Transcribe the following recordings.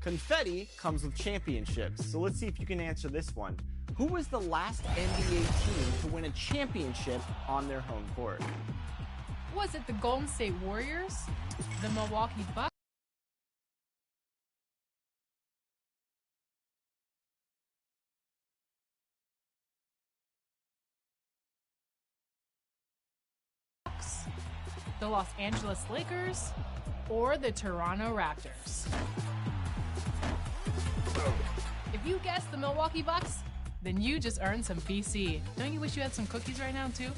Confetti comes with championships, so let's see if you can answer this one. Who was the last NBA team to win a championship on their home court? Was it the Golden State Warriors, the Milwaukee Bucks, the Los Angeles Lakers, or the Toronto Raptors? If you guessed the Milwaukee Bucks, then you just earned some BC. Don't you wish you had some cookies right now, too?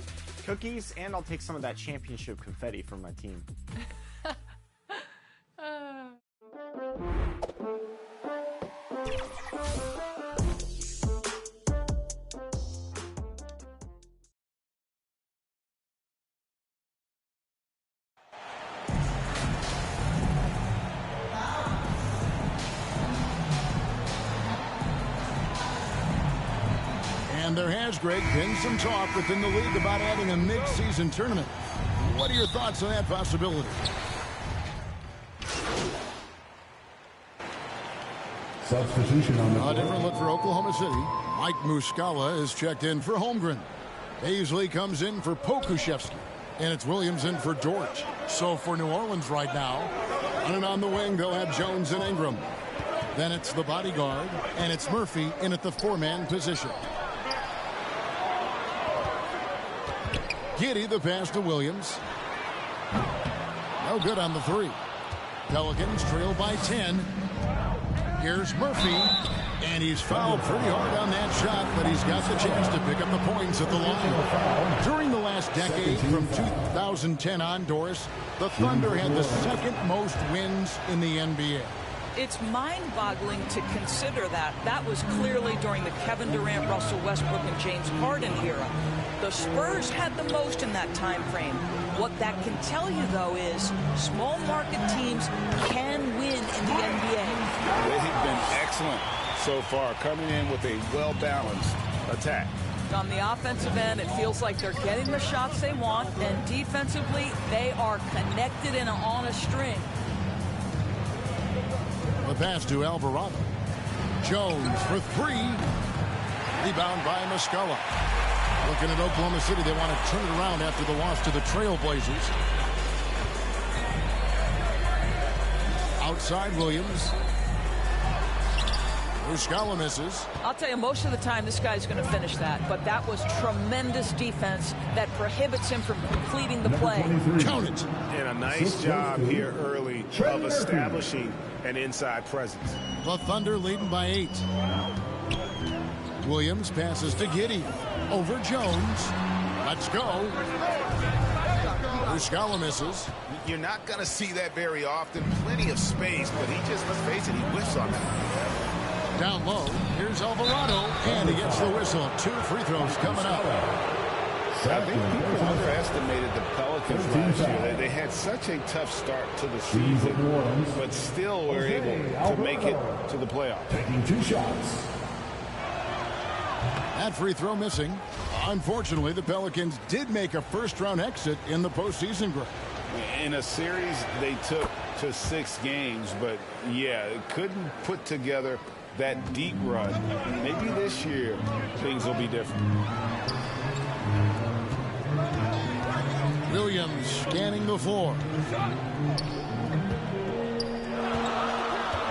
Cookies, and I'll take some of that championship confetti from my team. And there has, Greg, been some talk within the league about adding a mid-season tournament. What are your thoughts on that possibility? Substitution on the A different look for Oklahoma City. Mike Muscala is checked in for Holmgren. Paisley comes in for Pokushevsky. And it's Williams in for Dortch. So for New Orleans right now, on and on the wing, they'll have Jones and Ingram. Then it's the bodyguard, and it's Murphy in at the four-man position. Giddey, the pass to Williams. No good on the three. Pelicans trail by 10. Here's Murphy, and he's fouled pretty hard on that shot, but he's got the chance to pick up the points at the line. During the last decade, from 2010 on, Doris, the Thunder had the second most wins in the NBA. It's mind-boggling to consider that. That was clearly during the Kevin Durant, Russell Westbrook, and James Harden era. The Spurs had the most in that time frame. What that can tell you, though, is small market teams can win in the NBA. They've been excellent so far, coming in with a well-balanced attack. On the offensive end, it feels like they're getting the shots they want, and defensively, they are connected and on a string. The pass to Alvarado. Jones for three. Rebound by Muscala. Looking at Oklahoma City, they want to turn it around after the loss to the Trailblazers. Outside Williams. Muscala misses. I'll tell you, most of the time this guy's going to finish that, but that was tremendous defense that prohibits him from completing the play. Count it. And a nice job here early of establishing an inside presence. The Thunder leading by 8. Williams passes to Giddey. Over Jones. Let's go. Muscala misses. You're not going to see that very often. Plenty of space, but he just, let's face it, he whiffs on that. Down low. Here's Alvarado. And he gets the whistle. 2 free throws coming up. I think people underestimated the Pelicans last year. They had such a tough start to the season, but still were able to make it to the playoffs. Taking 2 shots. That free throw missing. Unfortunately, the Pelicans did make a first-round exit in the postseason, Greg. In a series, they took to 6 games, but yeah, couldn't put together that deep run. Maybe this year, things will be different. Williams scanning the floor.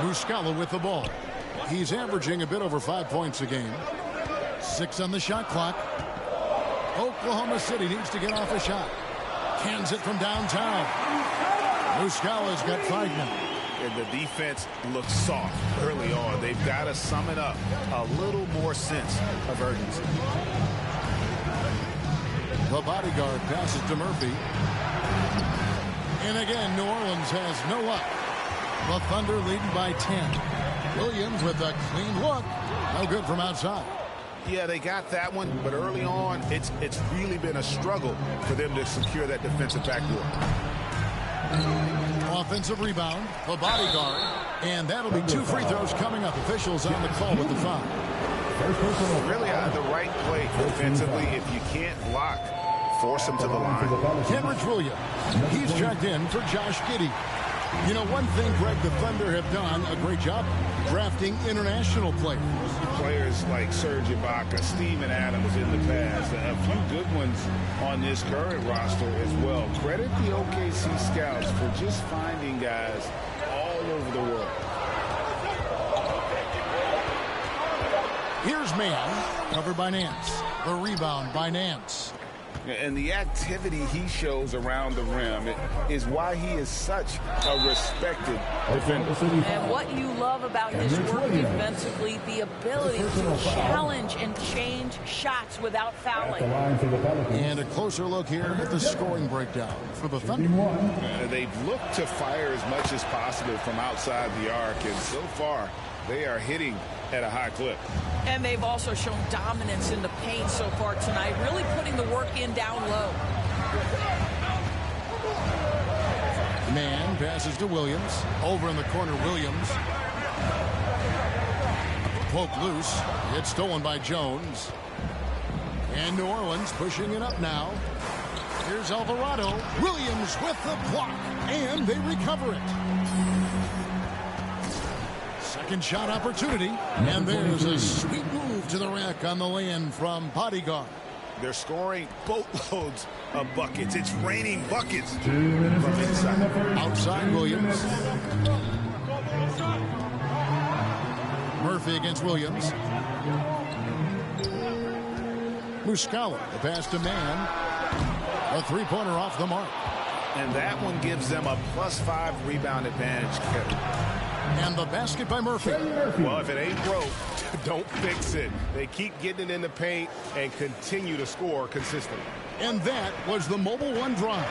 Muscala with the ball. He's averaging a bit over 5 points a game. 6 on the shot clock. Oklahoma City needs to get off a shot. Cans it from downtown. Muscala's got 5 now. And the defense looks soft early on. They've got to sum it up. A little more sense of urgency. The bodyguard passes to Murphy. And again, New Orleans has no luck. The Thunder leading by 10. Williams with a clean look. No good from outside. Yeah, they got that one, but early on, it's really been a struggle for them to secure that defensive backdoor. Offensive rebound, the bodyguard, and that'll be 2 free throws coming up. Officials on the call with the foul. Really the right play defensively. If you can't block, force them to the line. Kenrich Williams, he's checked in for Josh Giddey. You know, one thing, Greg, the Thunder have done a great job drafting international players. Players like Serge Ibaka, Steven Adams in the past, a few good ones on this current roster as well. Credit the OKC scouts for just finding guys all over the world. Here's Mann, covered by Nance. The rebound by Nance. And the activity he shows around the rim is why he is such a respected defender. And what you love about his work defensively, the ability to challenge and change shots without fouling. And a closer look here at the scoring breakdown for the Thunder. They've looked to fire as much as possible from outside the arc, and so far they are hitting at a high clip. And they've also shown dominance in the paint so far tonight, really putting the work in down low. Mann passes to Williams. Over in the corner, Williams. Poked loose. It's stolen by Jones. And New Orleans pushing it up now. Here's Alvarado. Williams with the block. And they recover it. Second shot opportunity. And there's a sweet move to the rack on the lay-in from Bodyguard. They're scoring boatloads of buckets. It's raining buckets from inside. Outside Williams. Murphy against Williams. Muscala, the pass to Mann. A three-pointer off the mark. And that one gives them a +5 rebound advantage, Kevin. And the basket by Murphy. Well, if it ain't broke, don't fix it. They keep getting it in the paint and continue to score consistently. And that was the Mobile One drive.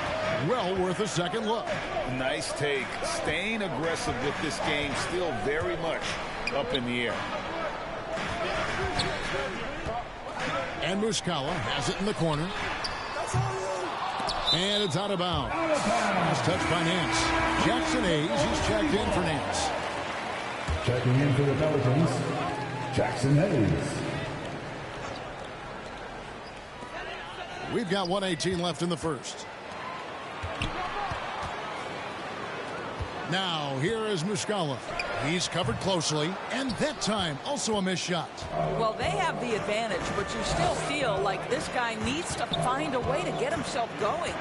Well worth a second look. Nice take. Staying aggressive with this game, still very much up in the air. And Muscala has it in the corner. And it's out of bounds. Last touch by Nance. Jackson Hayes, he's checked in for Nance. Checking in for the Pelicans, Jackson Hayes. We've got 1:18 left in the first. Now, here is Muscala. He's covered closely, and that time, also a missed shot. Well, they have the advantage, but you still feel like this guy needs to find a way to get himself going.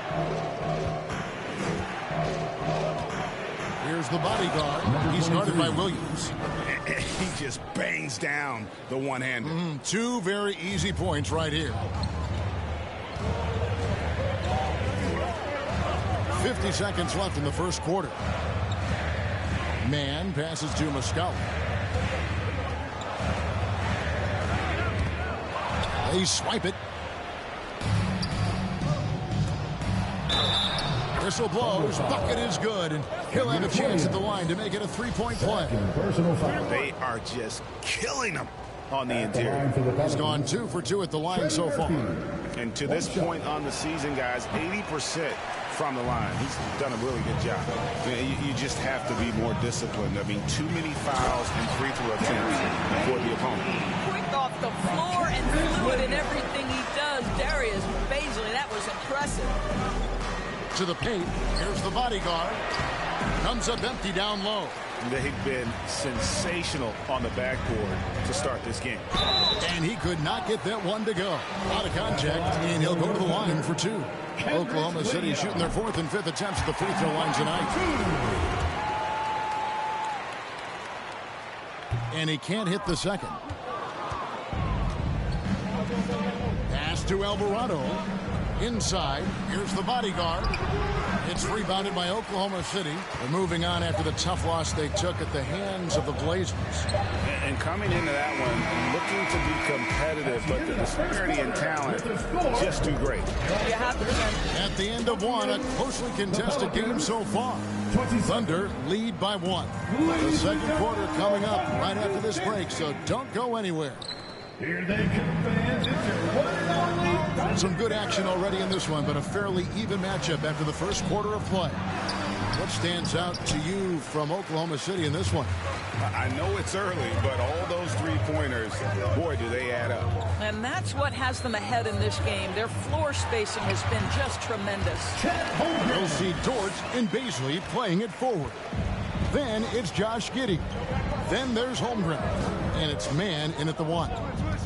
Here's the Bodyguard. He's guarded by Williams. He just bangs down the one-hander. Two very easy points right here. 50 seconds left in the first quarter. Mann passes to Muscala. They swipe it. Whistle blows. Bucket is good. And he'll have a chance at the line to make it a three-point play. They are just killing them on the interior. He's gone 2 for 2 at the line so far. And to this point on the season, guys, 80% from the line. He's done a really good job. You just have to be more disciplined. I mean, too many fouls and free throw attempts for the opponent. Quick off the floor and fluid in everything he does. Darius Bazley, that was impressive. To the paint. Here's the Bodyguard. Comes up empty down low. They've been sensational on the backboard to start this game. And he could not get that one to go. Out of contact, and he'll go to the line for 2. Oklahoma City shooting their 4th and 5th attempts at the free throw line tonight. And he can't hit the second. Pass to Alvarado. Inside, here's the Bodyguard. It's rebounded by Oklahoma City. They're moving on after the tough loss they took at the hands of the Blazers. And coming into that one, looking to be competitive, but the disparity in talent just too great. You have to send. At the end of one, a closely contested game so far. Thunder lead by 1. The second quarter coming up right after this break, so don't go anywhere. Here they come, fans. It's your one and only. Some good action already in this one, but a fairly even matchup after the first quarter of play. What stands out to you from Oklahoma City in this one? I know it's early, but all those three-pointers, boy, do they add up. And that's what has them ahead in this game. Their floor spacing has been just tremendous. We'll see Dort and Baisley playing it forward. Then it's Josh Giddey. Then there's Holmgren. And it's Mann in at the 1.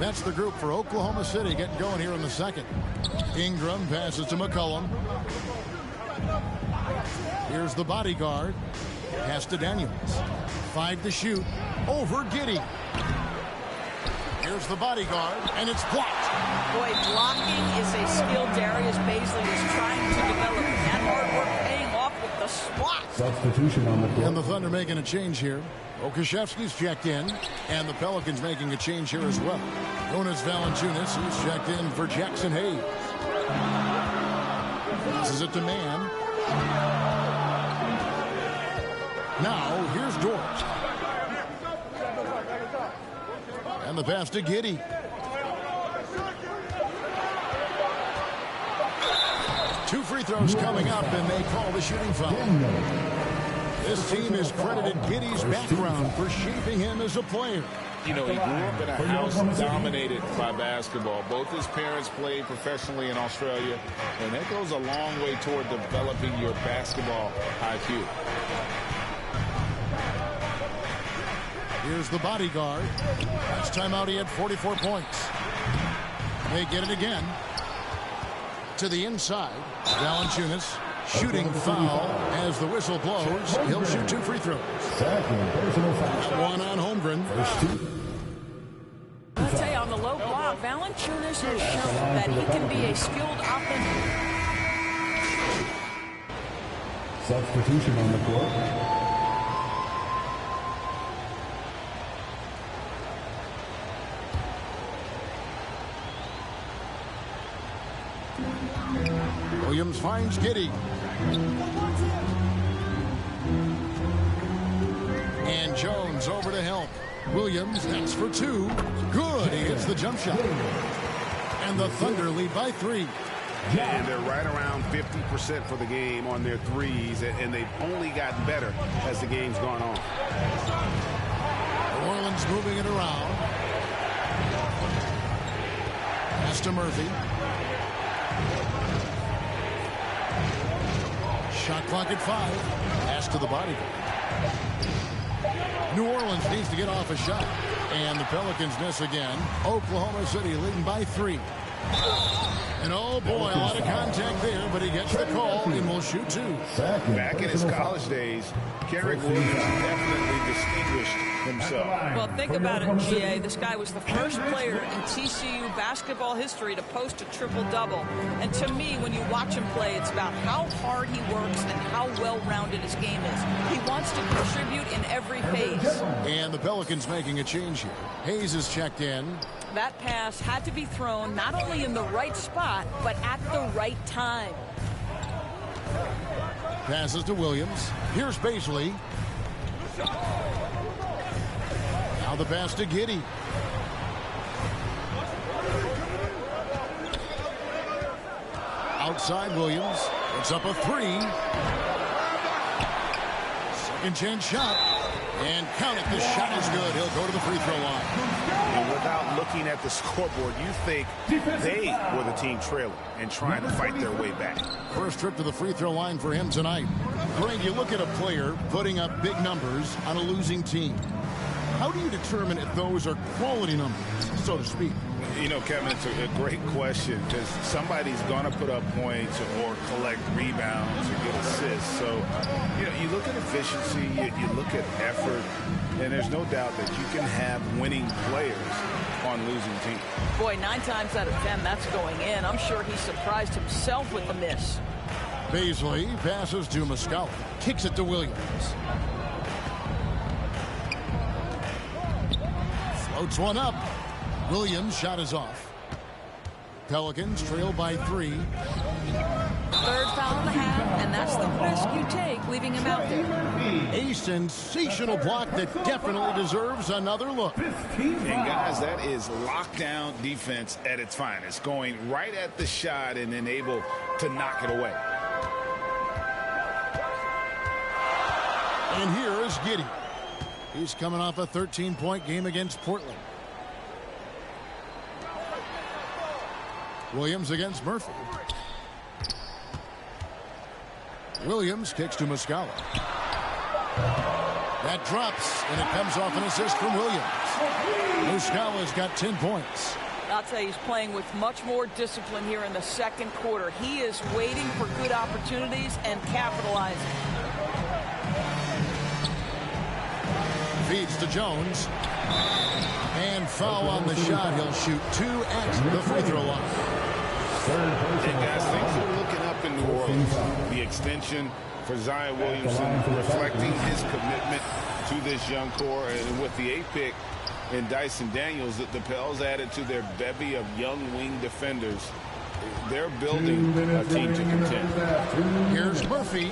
That's the group for Oklahoma City getting going here in the second. Ingram passes to McCollum. Here's the bodyguard. Pass to Daniels. 5 to shoot. Over Giddey. Here's the bodyguard, and it's blocked. Boy, blocking is a skill Darius Baisley is trying to develop. And that hard work paying off with the spot. Substitution on the court. And the Thunder making a change here. Okashevsky's checked in, and the Pelicans making a change here as well. Jonas Valanciunas, he's checked in for Jackson Hayes. Passes it to Mann. Now, here's Dort. And the pass to Giddey. Two free throws coming up, and they call the shooting foul. This team has credited Giddey's background for shaping him as a player. You know, he grew up in a house dominated by basketball. Both his parents played professionally in Australia, and that goes a long way toward developing your basketball IQ. Here's the bodyguard. Last time out, he had 44 points. They get it again. To the inside. Valanciunas shooting foul as the whistle blows. He'll shoot 2 free throws. One on Holmgren. I'll tell you, on the low block, Valanciunas has shown that he can be a skilled offensive. Substitution on the court. Williams finds Giddey. And Jones over to help. Williams, that's for 2. Good, he hits the jump shot. And the Thunder lead by 3. And they're right around 50% for the game on their threes, and they've only gotten better as the game's gone on. New Orleans moving it around. Pass to Murphy. Shot clock at 5. Pass to the bodyguard. New Orleans needs to get off a shot. And the Pelicans miss again. Oklahoma City leading by 3. And oh boy, a lot of contact there, but he gets the call and will shoot 2. Back in his college days, Carrick Williams definitely distinguished himself. Well, think about it, GA. This guy was the first player in TCU basketball history to post a triple-double. And to me, when you watch him play, it's about how hard he works and how well-rounded his game is. He wants to contribute in every phase. And the Pelicans making a change here. Hayes is checked in. That pass had to be thrown not only in the right spot, but at the right time. Passes to Williams. Here's Baisley. Now the pass to Giddey. Outside Williams. It's up a 3. Second chance shot. And count it. The shot is good. He'll go to the free throw line. And without looking at the scoreboard, you think they were the team trailing and trying to fight their way back. First trip to the free throw line for him tonight. Greg, you look at a player putting up big numbers on a losing team. How do you determine if those are quality numbers, so to speak? You know, Kevin, it's a great question because somebody's going to put up points or collect rebounds or get assists. So, you know, you look at efficiency, you look at effort, and there's no doubt that you can have winning players on losing teams. Boy, 9 times out of 10, that's going in. I'm sure he surprised himself with the miss. Baisley passes to Muscala. Kicks it to Williams. Floats one up. Williams' shot is off. Pelicans trail by 3. Third foul in the half, and that's the risk you take, leaving him out there. A sensational block that definitely deserves another look. And guys, that is lockdown defense at its finest, going right at the shot and then able to knock it away. Here's Giddey. He's coming off a 13-point game against Portland. Williams against Murphy. Williams kicks to Muscala. That drops, and it comes off an assist from Williams. Muscala's got 10 points. I'll tell you, he's playing with much more discipline here in the second quarter. He is waiting for good opportunities and capitalizing. Feeds to Jones. And foul on the shot. He'll shoot 2 at the free throw line. And guys, things are looking up in New Orleans. The extension for Zion Williamson reflecting his commitment to this young core. And with the 8th pick in Dyson Daniels, the Pels added to their bevy of young wing defenders. They're building a team to contend. Here's Murphy.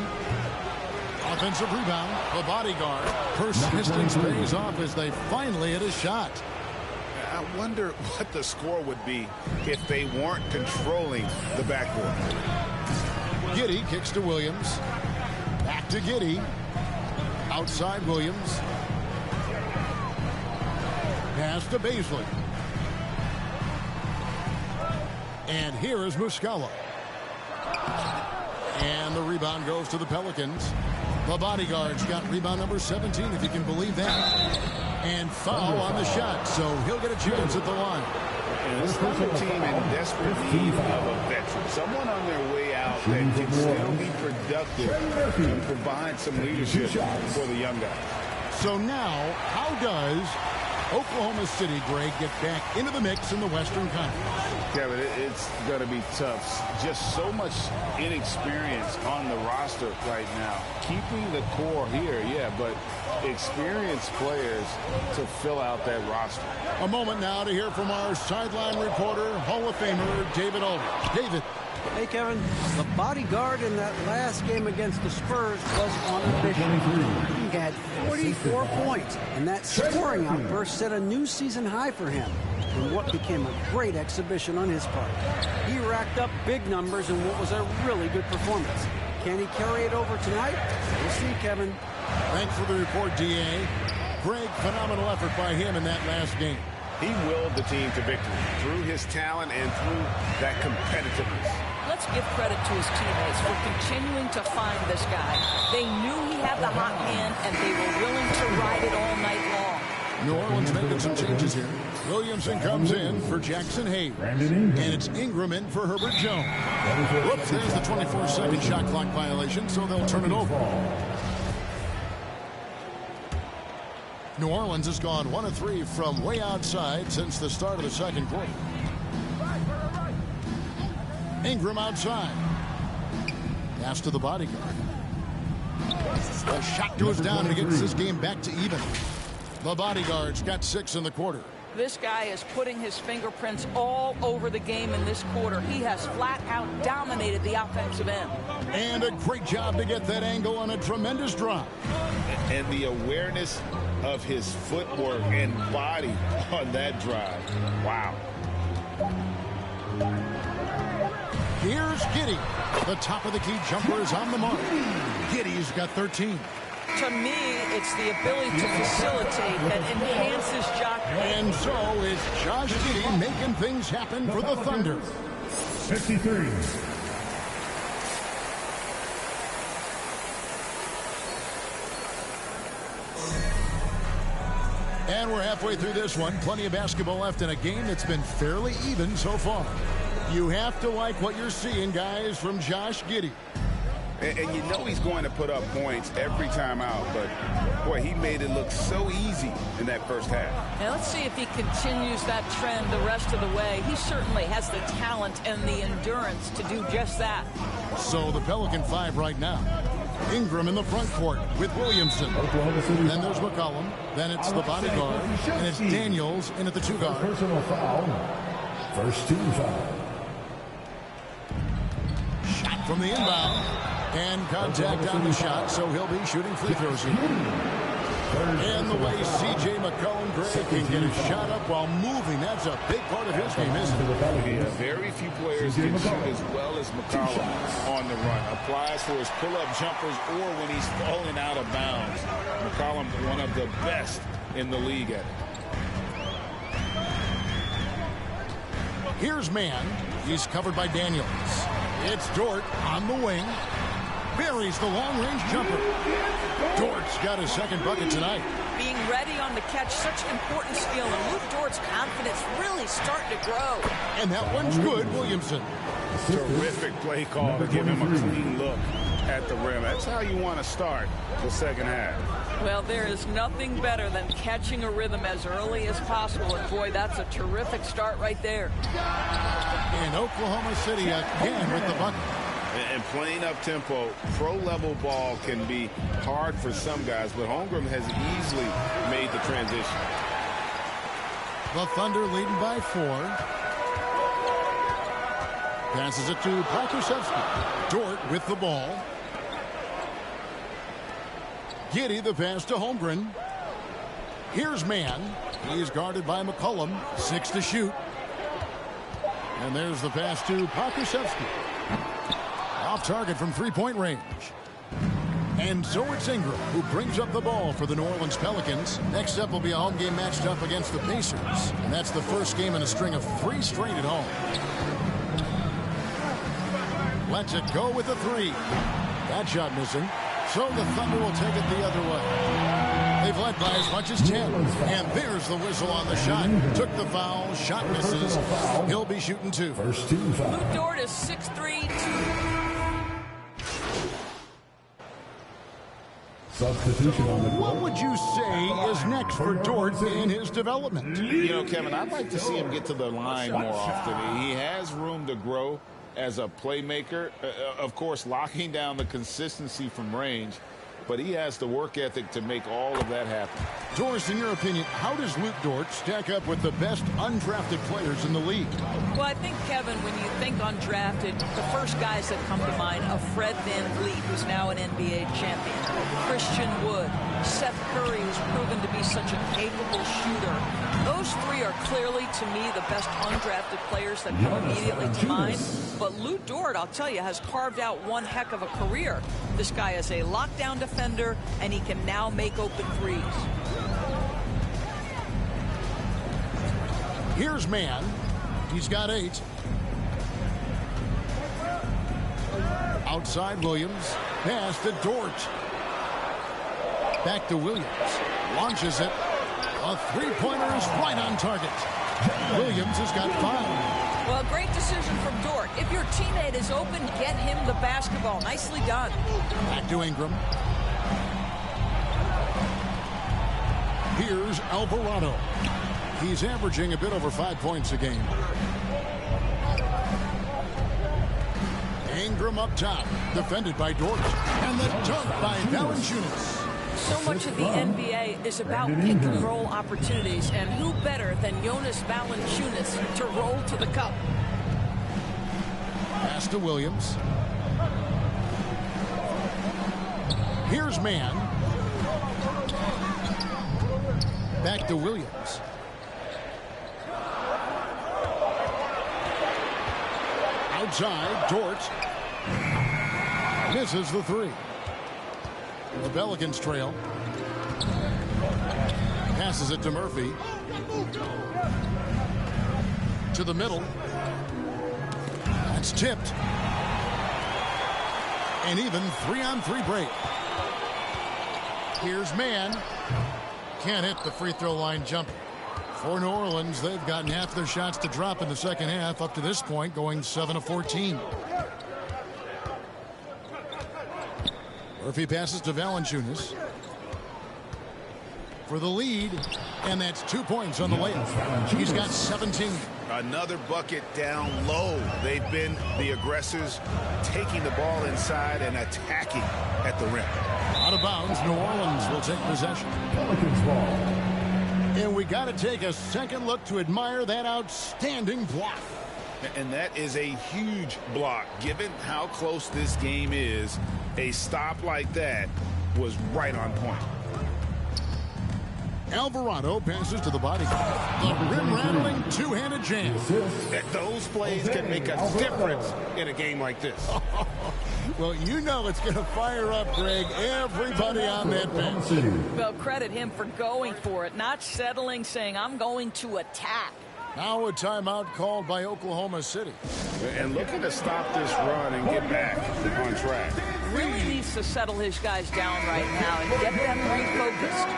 Offensive rebound. The bodyguard. Persistence pays off as they finally hit a shot. I wonder what the score would be if they weren't controlling the backcourt. Giddey kicks to Williams. Back to Giddey. Outside Williams. Pass to Baisley. And here is Muscala. And the rebound goes to the Pelicans. The bodyguard's got rebound number 17, if you can believe that. And foul on the shot, so he'll get a chance at the line. And this is a team in desperate need of a veteran. Someone on their way out that can still be productive and provide some leadership for the young guys. So now, how does Oklahoma City, Greg, get back into the mix in the Western Conference? Kevin, it's going to be tough. Just so much inexperience on the roster right now. Keeping the core here, yeah, but experienced players to fill out that roster. A moment now to hear from our sideline reporter, Hall of Famer David Aldridge. David. Hey, Kevin, the bodyguard in that last game against the Spurs was on a mission. He had 44 points, and that scoring outburst set a new season high for him in what became a great exhibition on his part. He racked up big numbers in what was a really good performance. Can he carry it over tonight? We'll see, Kevin. Thanks for the report, D.A. Greg, phenomenal effort by him in that last game. He willed the team to victory through his talent and through that competitiveness. Let's give credit to his teammates for continuing to find this guy. They knew he had the hot hand, and they were willing to ride it all night long. New Orleans making some changes here. Williamson comes in for Jackson Hayes. And it's Ingram in for Herbert Jones. Whoops, there's the 24-second shot clock violation, so they'll turn it over. New Orleans has gone 1 of 3 from way outside since the start of the second quarter. Ingram outside. Pass to the bodyguard. The shot goes down and gets this game back to even. The bodyguard's got 6 in the quarter. This guy is putting his fingerprints all over the game in this quarter. He has flat out dominated the offensive end. And a great job to get that angle on a tremendous drop. And the awareness of his footwork and body on that drive. Wow. Here's Giddey. The top of the key jumper is on the mark. Giddey's got 13. To me, it's the ability to facilitate that enhances Josh. And so is Josh Giddey making things happen for the Thunder. 53. And we're halfway through this one. Plenty of basketball left in a game that's been fairly even so far. You have to like what you're seeing, guys, from Josh Giddey. And you know he's going to put up points every time out, but boy, he made it look so easy in that first half. Now let's see if he continues that trend the rest of the way. He certainly has the talent and the endurance to do just that. So the Pelican 5 right now. Ingram in the front court with Williamson. Then there's McCollum. Then it's the bodyguard. And it's Daniels in at the 2 guard. Personal foul. First team foul. Shot from the inbound. And contact on the shot, so he'll be shooting free throws here. And the way C.J. McCollum, Greg, can get a shot up while moving, that's a big part of his game, isn't it? Yeah, very few players can shoot as well as McCollum on the run. Applies for his pull-up jumpers or when he's falling out of bounds. McCollum, one of the best in the league at it. Here's man. He's covered by Daniels. It's Dort on the wing. Buries the long-range jumper. Dort's got his second bucket tonight. Being ready on the catch, such an important skill, and Luke Dort's confidence really starting to grow. And that one's good, Williamson. Terrific play call to give him a clean look at the rim. That's how you want to start the second half. Well, there is nothing better than catching a rhythm as early as possible, and boy, that's a terrific start right there. And Oklahoma City again with the bucket. And playing up tempo, pro-level ball can be hard for some guys, but Holmgren has easily made the transition. The Thunder leading by 4. Passes it to Parkusevsky. Dort with the ball. Giddy the pass to Holmgren. Here's man. He's guarded by McCollum. 6 to shoot. And there's the pass to Parkusevsky. Off target from three-point range. And so it's Ingram who brings up the ball for the New Orleans Pelicans. Next up will be a home game matched up against the Pacers. And that's the first game in a string of 3 straight at home. Lets it go with a 3. That shot missing. So the Thunder will take it the other way. They've led by as much as 10. And there's the whistle on the shot. Took the foul. Shot misses. He'll be shooting 2. First team foul. Luke Dort is 6'3". Substitution on the What court. would you say is next for Dort in his development? You know, Kevin, I'd like to see him get to the line more often. He has room to grow as a playmaker. Of course, locking down the consistency from range, but he has the work ethic to make all of that happen. Doris, in your opinion, how does Luke Dort stack up with the best undrafted players in the league? Well, I think, Kevin, when you think undrafted, the first guys that come to mind are Fred VanVleet, who's now an NBA champion, Christian Wood, Seth Curry, who's proven to be such a capable shooter. Those 3 are clearly, to me, the best undrafted players that come immediately to mind. But Luke Dort, I'll tell you, has carved out one heck of a career. This guy is a lockdown defender, and he can now make open threes. Here's man. He's got 8. Outside Williams. Pass to Dort. Back to Williams. Launches it. A three-pointer is right on target. Williams has got 5. Well, great decision from Dort. If your teammate is open, get him the basketball. Nicely done. Back to Ingram. Here's Alvarado. He's averaging a bit over 5 points a game. Ingram up top, defended by Dort. And the dunk by Valanciunas. So much of the NBA is about pick and roll opportunities, and who better than Jonas Valanciunas to roll to the cup? Pass to Williams. Here's man. Back to Williams. Outside, Dort misses the 3. The Pelicans trail. Passes it to Murphy. To the middle. That's tipped. And even 3-on-3 break. Here's man. Can't hit the free throw line jumper. For New Orleans, they've gotten half their shots to drop in the second half up to this point, going 7 of 14. Murphy passes to Valanciunas for the lead, and that's 2 points on the layup. He's got 17. Another bucket down low. They've been the aggressors, taking the ball inside and attacking at the rim. Out of bounds, New Orleans will take possession. Pelicans ball. And we got to take a second look to admire that outstanding block. And that is a huge block. Given how close this game is, a stop like that was right on point. Alvarado passes to the body. The rim-rattling two-handed jam. Those plays can make a difference in a game like this. Well, you know it's going to fire up, Greg, everybody on that bench. Well, credit him for going for it, not settling, saying, I'm going to attack. Now a timeout called by Oklahoma City. And looking to stop this run and get back on track. Really needs to settle his guys down right now and get them refocused.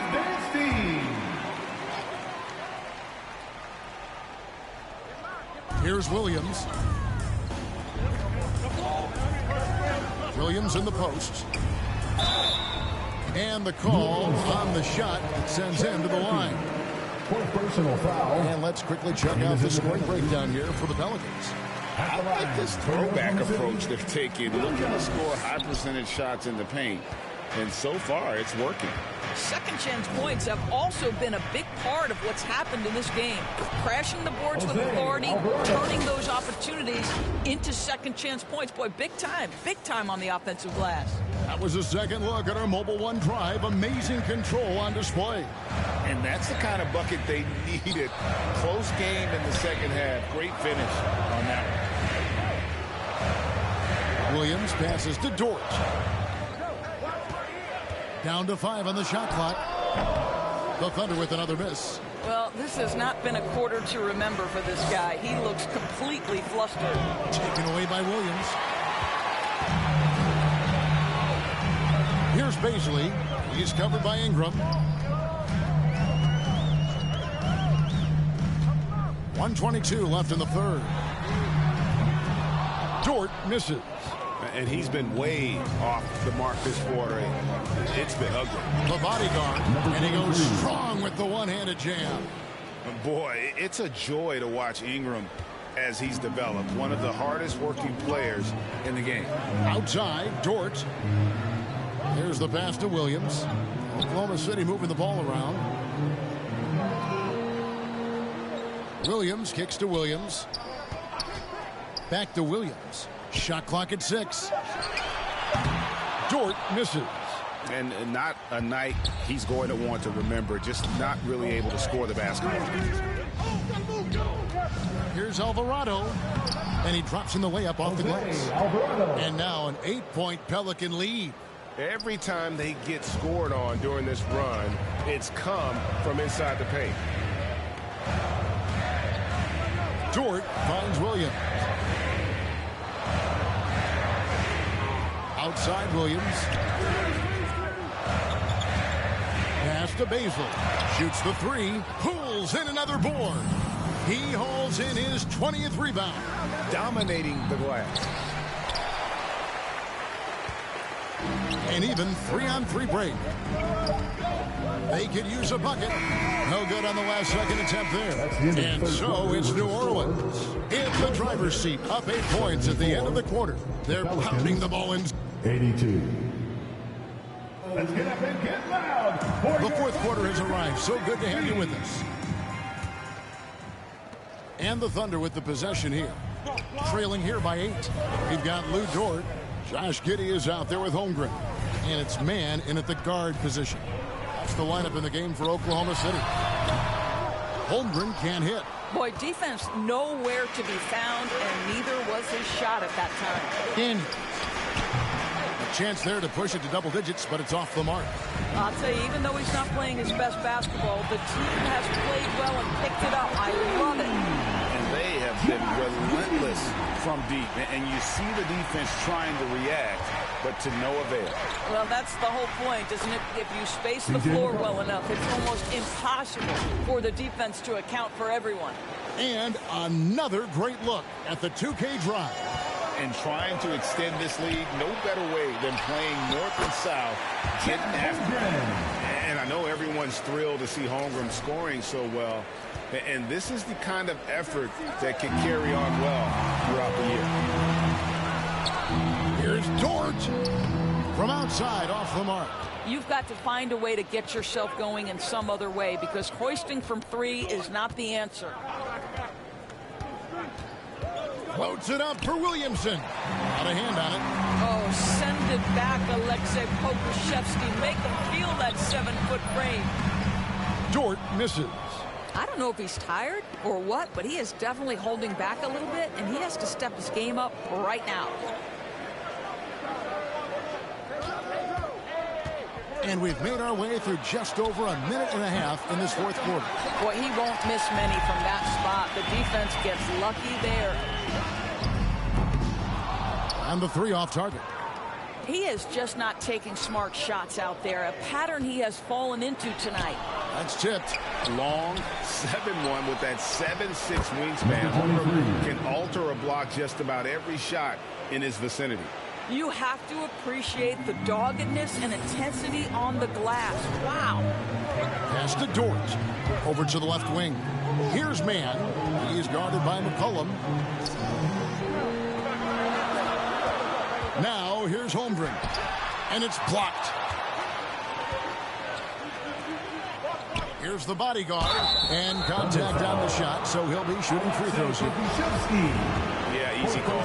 Here's Williams. Williams in the post. And the call on the shot sends him to the line. Personal foul. And let's quickly check out the scoring breakdown here for the Pelicans. I like this throwback approach they're taking, looking to score high percentage shots in the paint. And so far, it's working. Second chance points have also been a big part of what's happened in this game. Crashing the boards with authority, turning those opportunities into second chance points. Boy, big time on the offensive glass. That was a second look at our Mobile One drive. Amazing control on display. And that's the kind of bucket they needed. Close game in the second half. Great finish on that one. Williams passes to Dort. Down to 5 on the shot clock. The Thunder with another miss. Well, this has not been a quarter to remember for this guy. He looks completely flustered. Taken away by Williams. Here's Baisley. He's covered by Ingram. 1:22 left in the third. Dort misses. And he's been way off the mark this quarter. It's been ugly. The bodyguard, and he goes strong with the one-handed jam. Boy, it's a joy to watch Ingram as he's developed. One of the hardest working players in the game. Outside, Dort. Here's the pass to Williams. Oklahoma City moving the ball around. Williams kicks to Williams. Back to Williams. Shot clock at 6. Dort misses. And not a night he's going to want to remember, just not really able to score the basketball. Here's Alvarado. And he drops in the layup off the glass. And now an 8-point Pelican lead. Every time they get scored on during this run, it's come from inside the paint. Dort finds Williams. Outside Williams. Pass to Baisley. Shoots the 3. Pulls in another board. He hauls in his 20th rebound. Dominating the glass. And even 3-on-3 break. They could use a bucket. No good on the last second attempt there. And so it's New Orleans in the driver's seat, up 8 points at the end of the quarter. They're pounding the ball in. 82. Let's get up and get loud. The fourth quarter has arrived. So good to have you with us. And the Thunder with the possession here. Trailing here by 8. We've got Lou Dort. Josh Giddey is out there with Holmgren. And it's man in at the guard position. That's the lineup in the game for Oklahoma City. Holmgren can't hit. Boy, defense nowhere to be found, and neither was his shot at that time. And a chance there to push it to double digits, but it's off the mark. I'll tell you, even though he's not playing his best basketball, the team has played well and picked it up. I love it. And they have been relentless from deep. And you see the defense trying to react, but to no avail. Well, that's the whole point, isn't it? If you space the floor well enough, it's almost impossible for the defense to account for everyone. And another great look at the 2K drive. And trying to extend this lead, no better way than playing north and south, getting after it. And I know everyone's thrilled to see Holmgren scoring so well. And this is the kind of effort that can carry on well throughout the year. Here's Dort from outside, off the mark. You've got to find a way to get yourself going in some other way, because hoisting from 3 is not the answer. Floats it up for Williamson. Not a hand on it. Oh, send it back, Alexei Pokushevsky. Make him feel that 7-foot frame. Dort misses. I don't know if he's tired or what, but he is definitely holding back a little bit, and he has to step his game up right now. And we've made our way through just over a minute and a half in this fourth quarter. Boy, he won't miss many from that spot. The defense gets lucky there. And the three off target. He is just not taking smart shots out there, a pattern he has fallen into tonight. That's tipped. Long 7-1 with that 7'6" wingspan. Can alter a block just about every shot in his vicinity. You have to appreciate the doggedness and intensity on the glass. Wow. Pass to Dort. Over to the left wing. Here's Mann. He's guarded by McCollum. Now here's Holmgren. And it's blocked. Here's the bodyguard. And contact on the shot, so he'll be shooting free throws here. Yeah, easy call.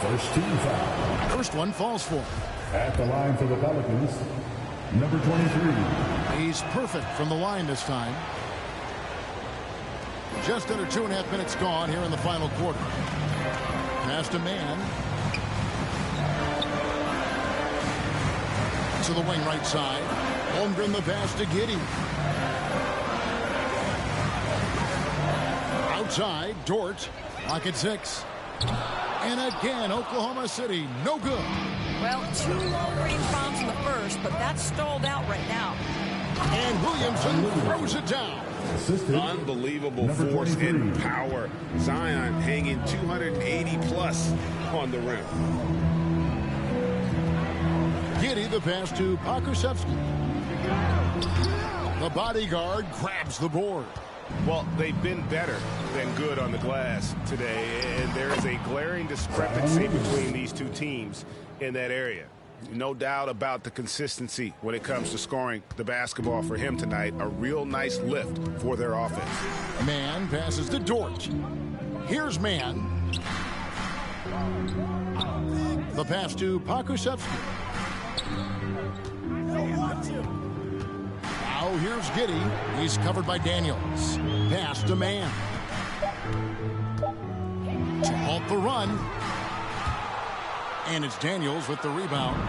First team foul. First one falls for him. At the line for the Pelicans, number 23. He's perfect from the line this time. Just under 2.5 minutes gone here in the final quarter. Pass to Mann. To the wing right side. Holmgren the pass to Giddey. Outside, Dort. Pocket 6. And again, Oklahoma City, no good. Well, 2 long-range bombs in the first, but that's stalled out right now. And Williamson throws it down. Unbelievable force and power. Zion hanging 280+ on the rim. Giddey the pass to Pokusevski. The bodyguard grabs the board. Well, they've been better than good on the glass today, and there is a glaring discrepancy between these two teams in that area. No doubt about the consistency when it comes to scoring the basketball for him tonight. A real nice lift for their offense. Mann passes to Dort. Here's Mann. The pass to Pokusevski. Now here's Giddey. He's covered by Daniels. Pass to Mann. To halt the run. And it's Daniels with the rebound.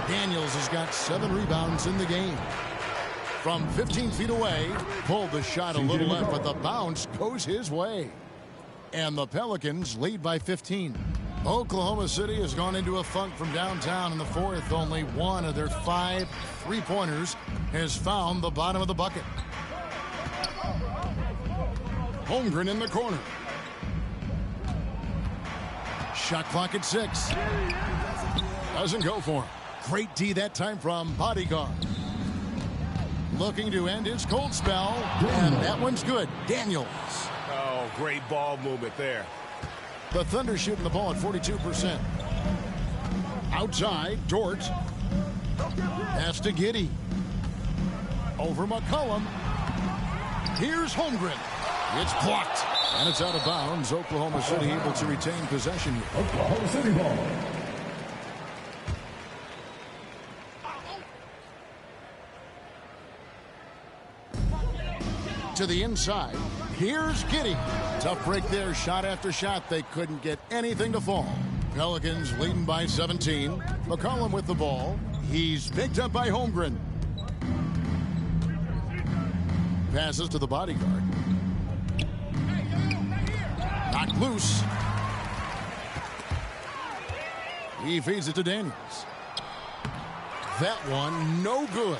Daniels has got 7 rebounds in the game. From 15 feet away, pulled the shot a little left, but the bounce goes his way. And the Pelicans lead by 15. Oklahoma City has gone into a funk from downtown in the fourth. Only one of their 5 3-pointers has found the bottom of the bucket. Holmgren in the corner. Shot clock at 6. Doesn't go for him. Great D that time from bodyguard. Looking to end his cold spell. And that one's good. Daniels. Oh, great ball movement there. The Thunder shooting the ball at 42%. Outside, Dort. Pass to Giddey. Over McCollum. Here's Holmgren. It's blocked. And it's out of bounds. Oklahoma City able to retain possession here. Oklahoma City ball. To the inside. Here's Giddey. Tough break there. Shot after shot. They couldn't get anything to fall. Pelicans leading by 17. McCollum with the ball. He's picked up by Holmgren. Passes to the bodyguard. Knocked loose. He feeds it to Daniels. That one, no good.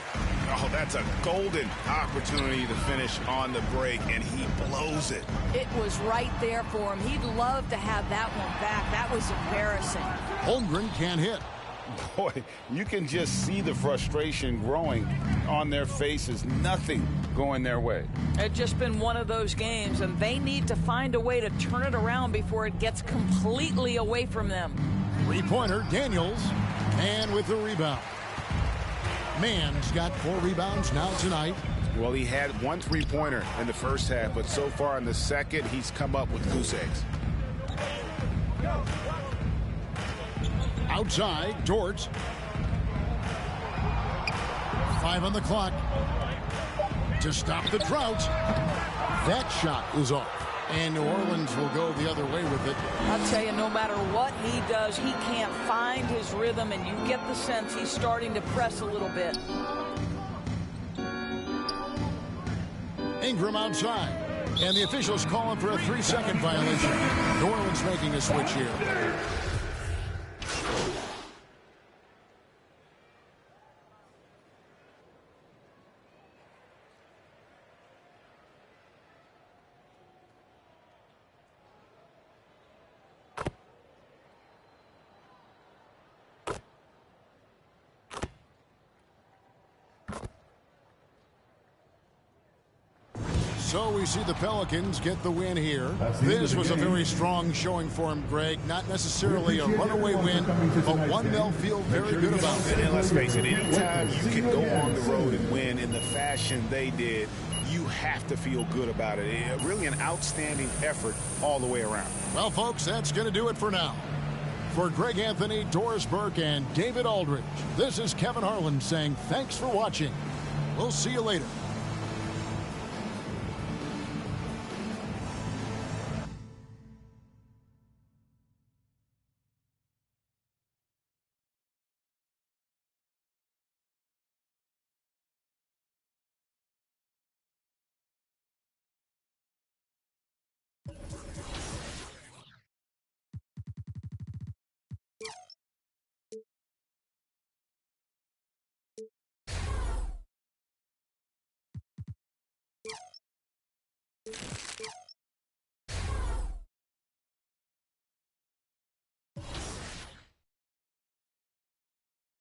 Oh, that's a golden opportunity to finish on the break, and he blows it. It was right there for him. He'd love to have that one back. That was embarrassing. Holmgren can't hit. Boy, you can just see the frustration growing on their faces. Nothing going their way. It's just been one of those games, and they need to find a way to turn it around before it gets completely away from them. 3-pointer, Daniels. And with the rebound. Mann's got 4 rebounds now tonight. Well, he had 1 3-pointer in the first half, but so far in the second, he's come up with goose eggs. Outside, Dort. 5 on the clock. to stop the drought. That shot is off. And New Orleans will go the other way with it. I'll tell you, no matter what he does, he can't find his rhythm, and you get the sense he's starting to press a little bit. Ingram outside. And the officials calling for a 3-second violation. New Orleans making a switch here. So we see the Pelicans get the win here. This was a very strong showing for him, Greg. Not necessarily a runaway win, but one they'll feel very good about. And let's face it, anytime you can go on the road and win in the fashion they did, you have to feel good about it. Really an outstanding effort all the way around. Well, folks, that's going to do it for now. For Greg Anthony, Doris Burke, and David Aldridge, this is Kevin Harlan saying thanks for watching. We'll see you later.